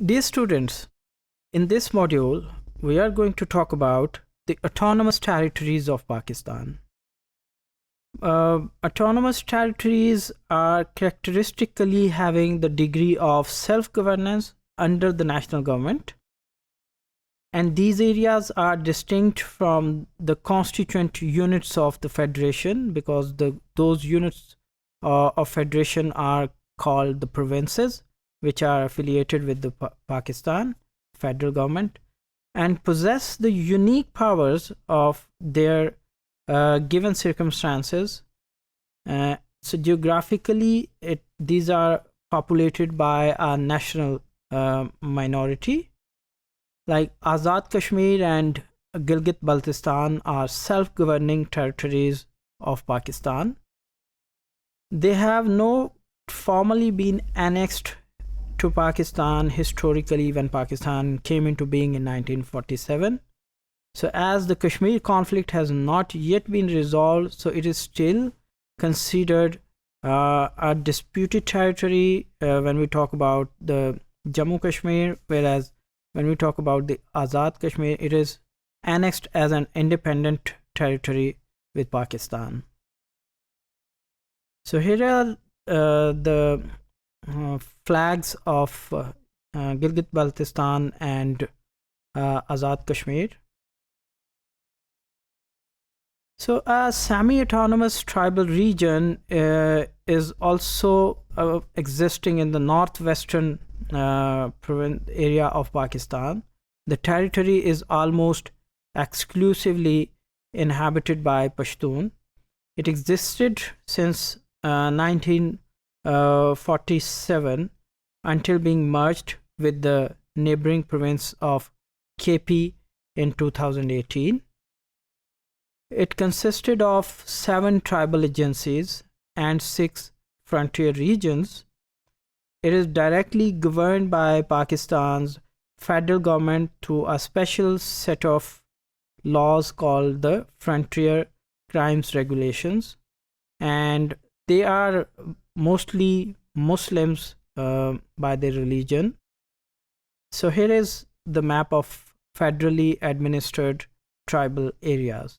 Dear students, in this module, we are going to talk about the autonomous territories of Pakistan. Autonomous territories are characteristically having the degree of self-governance under the national government, and these areas are distinct from the constituent units of the federation because those units of federation are called the provinces, which are affiliated with the Pakistan federal government and possess the unique powers of their given circumstances. So geographically, these are populated by a national minority. Like Azad Kashmir and Gilgit-Baltistan are self-governing territories of Pakistan. They have not formally been annexed to Pakistan historically when Pakistan came into being in 1947. So as the Kashmir conflict has not yet been resolved, so it is still considered a disputed territory when we talk about the Jammu Kashmir, whereas when we talk about the Azad Kashmir, it is annexed as an independent territory with Pakistan. So here are the flags of Gilgit-Baltistan and Azad Kashmir. So a semi-autonomous tribal region is also existing in the northwestern area of Pakistan. The territory is almost exclusively inhabited by Pashtun. It existed since 1947 until being merged with the neighboring province of KP in 2018. It consisted of 7 tribal agencies and 6 frontier regions. It is directly governed by Pakistan's federal government through a special set of laws called the Frontier Crimes Regulations, and they are mostly Muslims by their religion. So here is the map of federally administered tribal areas.